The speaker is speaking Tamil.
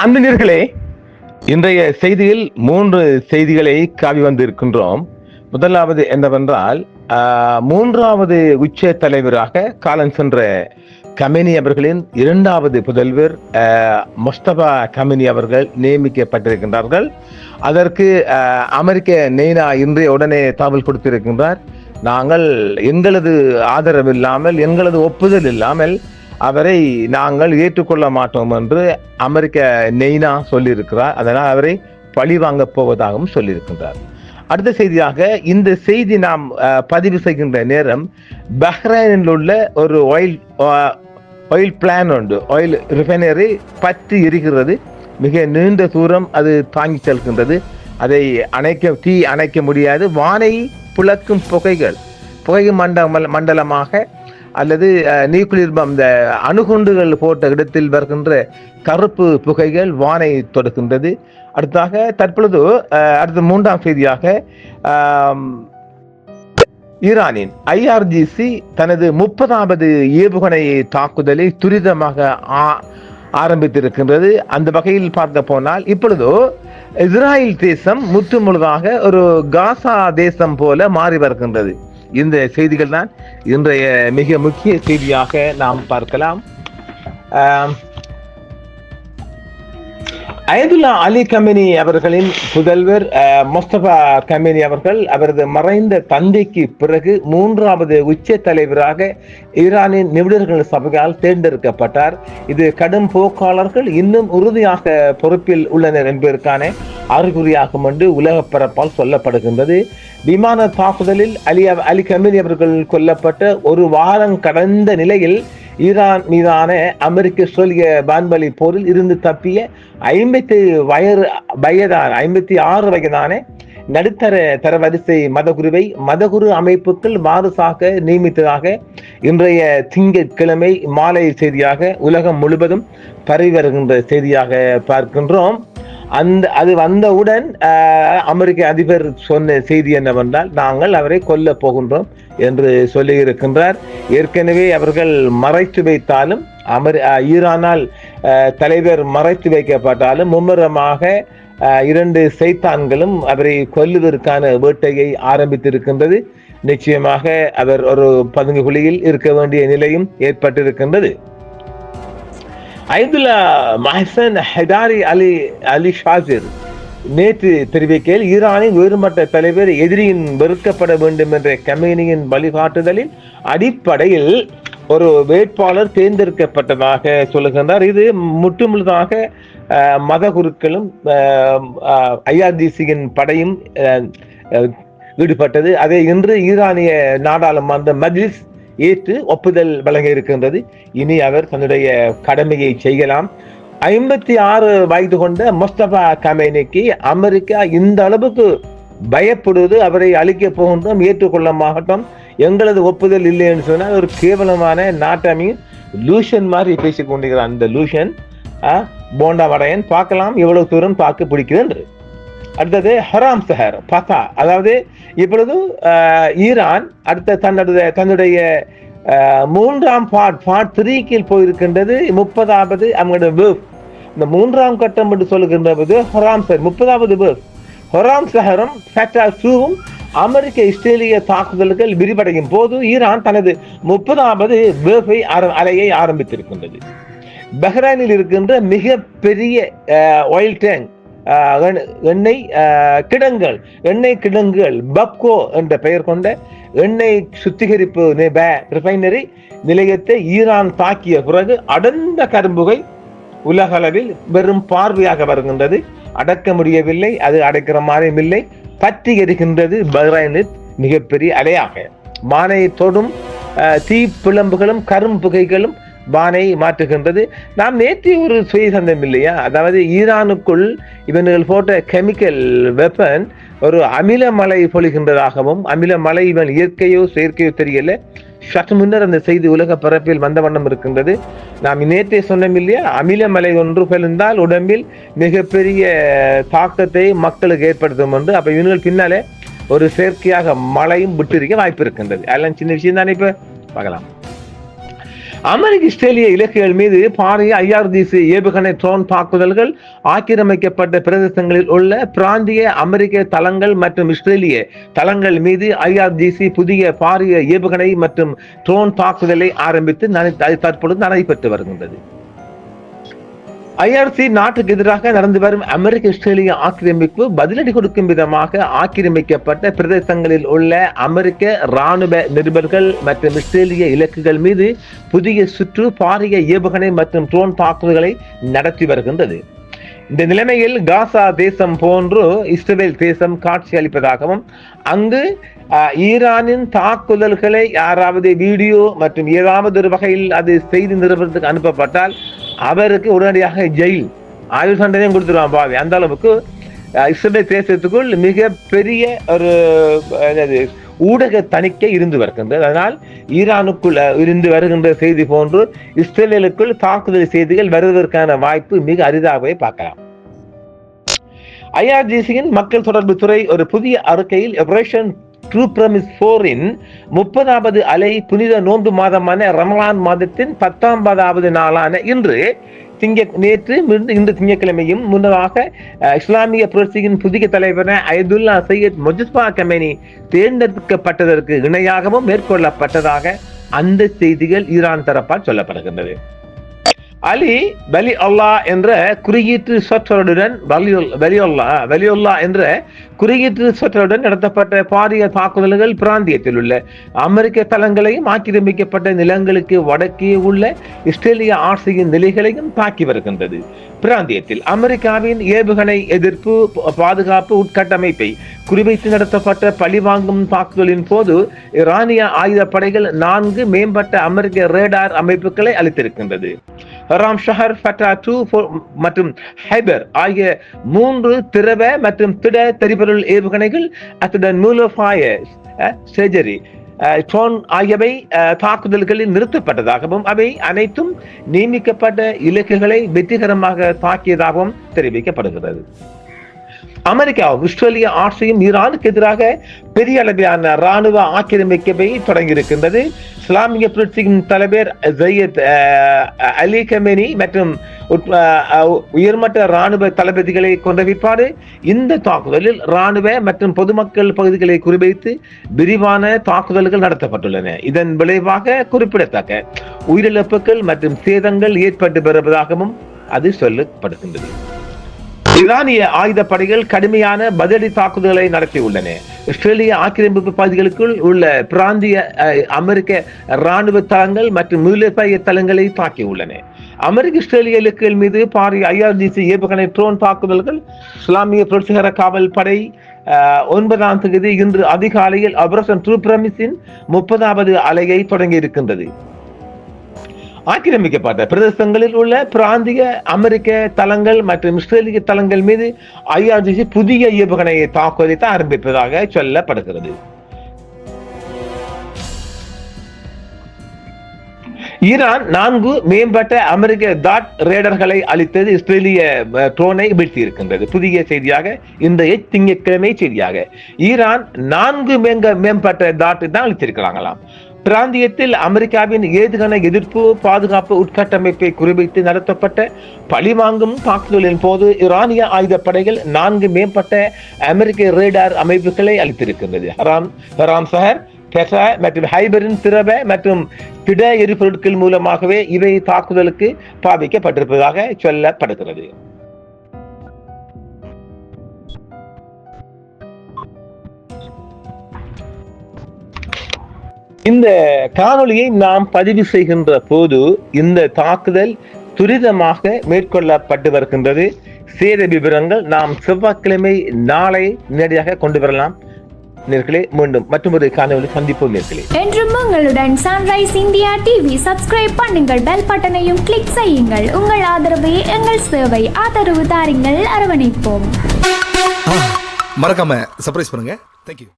அன்பினர்களே, இன்றைய செய்தியில் 3 செய்திகளை காவி வந்திருக்கின்றோம். முதலாவது என்னவென்றால், 3வது உச்ச தலைவராக காலம் சென்ற கமேனி அவர்களின் 2வது புதல்வர் முஸ்தபா கமேனி அவர்கள் நியமிக்கப்பட்டிருக்கின்றார்கள். அதற்கு அமெரிக்க நெய்னா இன்றைய உடனே தகவல் கொடுத்திருக்கின்றார். நாங்கள் எங்களது ஆதரவு இல்லாமல், எங்களது ஒப்புதல் இல்லாமல் அவரை நாங்கள் ஏற்றுக்கொள்ள மாட்டோம் என்று அமெரிக்க நெய்னா சொல்லியிருக்கிறார். அதனால் அவரை பழி வாங்க போவதாகவும் சொல்லியிருக்கின்றார். அடுத்த செய்தியாக, இந்த செய்தி நாம் பதிவு செய்கின்ற நேரம் பஹ்ரைனில் உள்ள ஒரு ஆயில் பிளான் உண்டு, ஆயில் ரிஃபைனரி பற்றி எரிகிறது. மிக நீண்ட தூரம் அது தாங்கி செல்கின்றது. அதை தீ அணைக்க முடியாது. வானை புழக்கும் புகை மண்டலமாக அல்லது நியூக்ளியர் இந்த அணுகுண்டுகள் போட்ட இடத்தில் வருகின்ற கருப்பு புகைகள் வானை தொடுக்கின்றது. தற்பொழுது அடுத்த 3ஆம் செய்தியாக, ஈரானின் IRGC தனது 30வது ஏவுகணை தாக்குதலை துரிதமாக ஆரம்பித்திருக்கின்றது. அந்த வகையில் பார்க்க போனால் இப்பொழுது இஸ்ராயல் தேசம் முற்றுமுழுதாக ஒரு காசா தேசம் போல மாறி வருகின்றது. இந்த செய்திகள் தான் இன்றைய மிக முக்கிய செய்தியாக நாம் பார்க்கலாம். அயதுல்லா அலி கமேனி அவர்களின் புதல்வர் முஸ்தபா கமேனி அவர்கள் அவரது மறைந்த தந்தைக்கு பிறகு 3வது உச்ச தலைவராக ஈரானின் நிபுணர்கள் சபையால் தேர்ந்தெடுக்கப்பட்டார். இது கடும் போக்காளர்கள் இன்னும் உறுதியாக பொறுப்பில் உள்ளனர் என்பதற்கான அறிகுறியாகும் என்று உலக பரப்பால் சொல்லப்படுகின்றது. விமான தாக்குதலில் அலி கமேனி அவர்கள் கொல்லப்பட்ட ஒரு வாரம் கடந்த நிலையில் ஈரான் மீதான அமெரிக்க இஸ்ரேலிய வான்வழி போரில் இருந்து தப்பிய 56 வயதான நடுத்தர தரவரிசை மதகுரு அமைப்புகள் வாரிசாக நியமித்ததாக இன்றைய திங்கட்கிழமை மாலை செய்தியாக உலகம் முழுவதும் பரவி வருகின்ற செய்தியாக பார்க்கின்றோம். அது வந்தவுடன் அமெரிக்க அதிபர் சொன்ன செய்தி என்னவென்றால், நாங்கள் அவரை கொல்ல போகின்றோம் என்று சொல்லி இருக்கின்றார். ஏற்கனவே அவர்கள் மறைத்து வைத்தாலும், ஈரானால் தலைவர் மறைத்து வைக்கப்பட்டாலும் மும்முரமாக 2 சைத்தான்களும் அவரை கொல்லுவதற்கான வேட்டையை ஆரம்பித்திருக்கின்றது. நிச்சயமாக அவர் ஒரு பதுங்கு குழியில் இருக்க வேண்டிய நிலையும் ஏற்பட்டிருக்கின்றது. அயதுல்லா மஹ்சன் ஹைதாரி அலி ஷாசிர் நேற்று தெரிவிக்கையில், ஈரானின் உயர்மட்ட தலைவர் எதிரியின் வெறுக்கப்பட வேண்டும் என்ற கமேனியின் வழிகாட்டுதலின் அடிப்படையில் ஒரு வேட்பாளர் தேர்ந்தெடுக்கப்பட்டதாக சொல்லுகின்றார். இது முற்றுமுழுதாக மத குருக்களும் IRGCயின் படையும் ஈடுபட்டது. அதை இன்று ஈரானிய நாடாளுமன்ற மஜ்லிஸ் ஏற்று ஒப்புதல் வழங்க இருக்கின்றது. இனி அவர் தன்னுடைய கடமையை செய்யலாம். 56 வயது கொண்ட முஸ்தபா கமேனிக்கு அமெரிக்கா இந்த அளவுக்கு பயப்படுவது, அவரை அழிக்க போகின்றோம், ஏற்றுக்கொள்ள மாட்டோம், எங்களது ஒப்புதல் இல்லை என்று சொன்னால் ஒரு கேவலமான நாட்டமையும் லூஷன் மாதிரி பேசிக் கொண்டிருக்கிறார். அந்த லூஷன் போண்டா வடையன் பார்க்கலாம் எவ்வளவு தூரம் தாக்கு பிடிக்கிறது என்று. அடுத்தது ஹராம் சஹர் பதா, அதாவது இப்பொழுது ஈரான் அடுத்த தன்னுடைய 3ஆம் பார்ட் 3 போயிருக்கின்றது. 30வது அவங்களுடைய வேவ், இந்த 3ஆம் கட்டம் என்று சொல்லுகின்ற போது ஹராம் சஹர் 30வது வேவ். ஹராம் சஹரும் ஃபேட்டாவும் அமெரிக்க இஸ்ரேலிய தாக்குதல்கள் விரிவடையும் போது ஈரான் தனது 30வது வேவை அலையை ஆரம்பித்திருக்கின்றது. பஹ்ரைனில் இருக்கின்ற மிக பெரிய ஆயில் டேங்க் எண்ணெய் கிடங்குகள் பப்கோ என்ற பெயர் கொண்ட எண்ணெய் சுத்திகரிப்பு ரிஃபைனரி நிலையத்தை ஈரான் தாக்கிய பிறகு அடர்ந்த கரும்புகை உலக அளவில் வெறும் பார்வையாக வருகின்றது. அடக்க முடியவில்லை, அது அடைக்கிற மாதிரியும் இல்லை, பற்றி எரிகின்றது. பஹ்ரைனில் மிகப்பெரிய அலையாக வானை தொடும் தீ பிளம்புகளும் கரும்புகைகளும் வானை மாற்றுகின்றது. நாம் நேற்று ஒரு செய்தி சந்தம் இல்லையா, அதாவது ஈரானுக்குள் இவர்கள் போட்ட கெமிக்கல் வெப்பன் ஒரு அமில மழை பொழிகின்றதாகவும், அமில மழை இவன் இயற்கையோ செயற்கையோ தெரியல, சற்று முன்னர் அந்த செய்தி உலக பரப்பில் வந்த வண்ணம் இருக்கின்றது. நாம் நேற்றே சொன்னோம் இல்லையா, அமில மழை ஒன்று பெழுந்தால் உடம்பில் மிகப்பெரிய தாக்கத்தை மக்களுக்கு ஏற்படுத்தும் என்று. அப்ப இவர்கள் பின்னாலே ஒரு செயற்கையாக மழையும் விட்டிருக்க வாய்ப்பு இருக்கின்றது. அதெல்லாம் சின்ன விஷயம் தானே. இப்ப பார்க்கலாம். அமெரிக்க இஸ்ரேலிய இலக்குகள் மீது பாரிய IRGC ஏவுகணை ட்ரோன் தாக்குதல்கள், ஆக்கிரமிக்கப்பட்ட பிரதேசங்களில் உள்ள பிராந்திய அமெரிக்க தளங்கள் மற்றும் இஸ்ரேலிய தளங்கள் மீது IRGC புதிய பாரிய ஏவுகணை மற்றும் ட்ரோன் தாக்குதலை ஆரம்பித்து தற்பொழுது நடைபெற்று வருகின்றது. IRC நாட்டுக்கு எதிராக நடந்து வரும் அமெரிக்க இஸ்ரேலிய ஆக்கிரமிப்பு பதிலடி கொடுக்கும் விதமாக ஆக்கிரமிக்கப்பட்ட பிரதேசங்களில் உள்ள அமெரிக்க இராணுவ நிருபர்கள் மற்றும் இஸ்ரேலிய இலக்குகள் மீது புதிய சுற்று பாரிய ஏவுகணை மற்றும் ட்ரோன் தாக்குதல்களை நடத்தி வருகின்றது. இந்த நிலைமையில் காசா தேசம் போன்று இஸ்ரேல் தேசம் காட்சி அளிப்பதாகவும் அங்கு ஈரானின் தாக்குதல்களை யாராவது வீடியோ மற்றும் ஏதாவது ஒரு வகையில் அது செய்தி நிறுவனத்துக்கு அனுப்பப்பட்டால் அவருக்கு உடனடியாக ஜெயில் ஆயுள் தண்டனையும் கொடுத்துருவான் பாவி. அந்த அளவுக்கு இஸ்ரேல் தேசத்துக்குள் மிக பெரிய ஒரு ஊடக தணிக்கை இருந்து வருகின்றது. அதனால் ஈரானுக்குள் இருந்து வருகின்ற செய்தி போன்று இஸ்ரேலுக்குள் தாக்குதல் செய்திகள் வருவதற்கான வாய்ப்பு மிக அரிதாகவே பார்க்கலாம். IRGCயின் மக்கள் தொடர்பு துறை ஒரு புதிய அறிக்கையில் ஆபரேஷன் ட்ரூ பிரமிஸ் 4 30வது அலை புனித நோன்பு மாதமான ரமலான் மாதத்தின் 19வது நாளான இன்று திங்கட்கிழமையும் முன்னதாக இஸ்லாமிய புரட்சியின் புதிய தலைவரான அயதுல்லா சையத் முஜஸ்பா கமேனி தேர்ந்தெடுக்கப்பட்டதற்கு இணையாகவும் மேற்கொள்ளப்பட்டதாக அந்த செய்திகள் ஈரான் தரப்பால் சொல்லப்படுகின்றது. அலி வலி அல்லா என்ற குறியீட்டு சொற்றொடருடன் வலியுல்லா என்ற குறியீட்டு சொற்றொடருடன் நடத்தப்பட்ட பாரிய தாக்குதல்கள் பிராந்தியத்தில் உள்ள அமெரிக்க தளங்களையும் ஆக்கிரமிக்கப்பட்ட நிலங்களுக்கு வடக்கே உள்ள இஸ்ரேலிய ஆட்சியின் நிலைகளையும் தாக்கி வருகின்றது. பிராந்தியத்தில் அமெரிக்காவின் ஏவுகணை எதிர்ப்பு பாதுகாப்பு உட்கட்டமைப்பை குறிவைத்து நடத்தப்பட்ட பழிவாங்கும் தாக்குதலின் போது ஈரானிய ஆயுதப்படைகள் 4 மேம்பட்ட அமெரிக்க ரேடார் அமைப்புகளை அளித்திருக்கின்றது. ஹராம் ஷஹர், ஃபட்டா 2 மற்றும் ஹைபர் ஆகிய 3 திரவ மற்றும் திட தெரிபொருள் ஏவுகணைகள், அத்துடன் சர்ஜரி ட்ரோன் ஆகியவை தாக்குதல்களில் நிறுத்தப்பட்டதாகவும் அவை அனைத்தும் நியமிக்கப்பட்ட இலக்குகளை வெற்றிகரமாக தாக்கியதாகவும் தெரிவிக்கப்படுகிறது. அமெரிக்காவும் இஸ்ரேலிய ஆட்சியும் ஈரானுக்கு எதிராக பெரிய அளவிலான இராணுவ ஆக்கிரமிப்பை தொடங்கியிருக்கின்றது. இஸ்லாமிய புரட்சியின் தலைவர் சையத் அலி கமேனி மற்றும் உயர்மட்ட இராணுவ தளபதிகளை கொண்ட பிற்பாடு இந்த தாக்குதலில் இராணுவ மற்றும் பொதுமக்கள் பகுதிகளை குறிவைத்து விரிவான தாக்குதல்கள் நடத்தப்பட்டுள்ளன. இதன் விளைவாக குறிப்பிடத்தக்க உயிரிழப்புகள் மற்றும் சேதங்கள் ஏற்பட்டு வருவதாகவும் அது சொல்லப்படுகின்றது. ஈரானிய ஆயுதப்படைகள் கடுமையான பதிலடி தாக்குதல்களை நடத்தியுள்ளன. இஸ்ரேலிய ஆக்கிரமிப்பு பகுதிகளுக்குள் உள்ள பிராந்திய அமெரிக்க இராணுவ தளங்கள் மற்றும் மூலோபாய தளங்களை தாக்கியுள்ளன. அமெரிக்க இஸ்ரேலிய இலக்குகள் மீது பாரிய IRGC ஏவுகணை ட்ரோன் தாக்குதல்கள். இஸ்லாமிய புரட்சிகர காவல் படை 9ஆம் தேதி இன்று அதிகாலையில் ஆபரேஷன் ட்ரூ பிரமிஸின் 30வது அலையை தொடங்கி இருக்கின்றது. ஆக்கிரமிக்கப்பட்ட பிரதேசங்களில் உள்ள பிராந்திய அமெரிக்க தளங்கள் மற்றும் இஸ்ரேலிய தளங்கள் மீது IRGC புதிய ஏவுகணை தாக்குதலை ஆரம்பிப்பதாக சொல்லப்படுகிறது. ஈரான் 4 மேம்பட்ட அமெரிக்க டாட் ரேடர்களை அளித்தது இஸ்ரேலிய ட்ரோனை வீழ்த்தி இருக்கின்றது. புதிய செய்தியாக இன்றைய திங்கட்கிழமை செய்தியாக ஈரான் 4 மேம்பட்ட டாட் தான் அளித்திருக்கிறாங்களாம். பிராந்தியத்தில் அமெரிக்காவின் ஏவுகணை எதிர்ப்பு பாதுகாப்பு உட்கட்டமைப்பை குறிவைத்து நடத்தப்பட்ட பழிவாங்கும் தாக்குதலின் போது ஈரானிய ஆயுதப்படைகள் 4 மேம்பட்ட அமெரிக்க ரேடார் அமைப்புகளை அளித்திருக்கின்றது. ஹராம் ஷஹர், ஃபட்டா மற்றும் ஹைபரின் திரவ மற்றும் திட எரிபொருட்கள் மூலமாகவே இவை தாக்குதலுக்கு பாவிக்கப்பட்டிருப்பதாக சொல்லப்படுகிறது. இந்த காணொளியை நாம் பதிவு செய்கின்ற போது இந்த தாக்குதல் துரிதமாக மேற்கொள்ளப்பட்டு வருகின்றது. சேத விவரங்கள் நாம் செவ்வாய்க்கிழமை நாளை நேரடியாக கொண்டு வரலாம். நேர்களே, மீண்டும் மற்றொரு காணொளி சந்திப்போம். நேர்களே, என்றும் உங்களுடன் சன்ரைஸ் இந்தியா டிவி சப்ஸ்கிரைப் பண்ணுங்கள், பெல் பட்டனையும் கிளிக் செய்யுங்கள். உங்கள் ஆதரவே எங்கள் சேவை. ஆதரவு தாருங்கள், அரவணைப்போம். மறக்காம சர்ப்ரைஸ் பண்ணுங்க. தேங்க்யூ.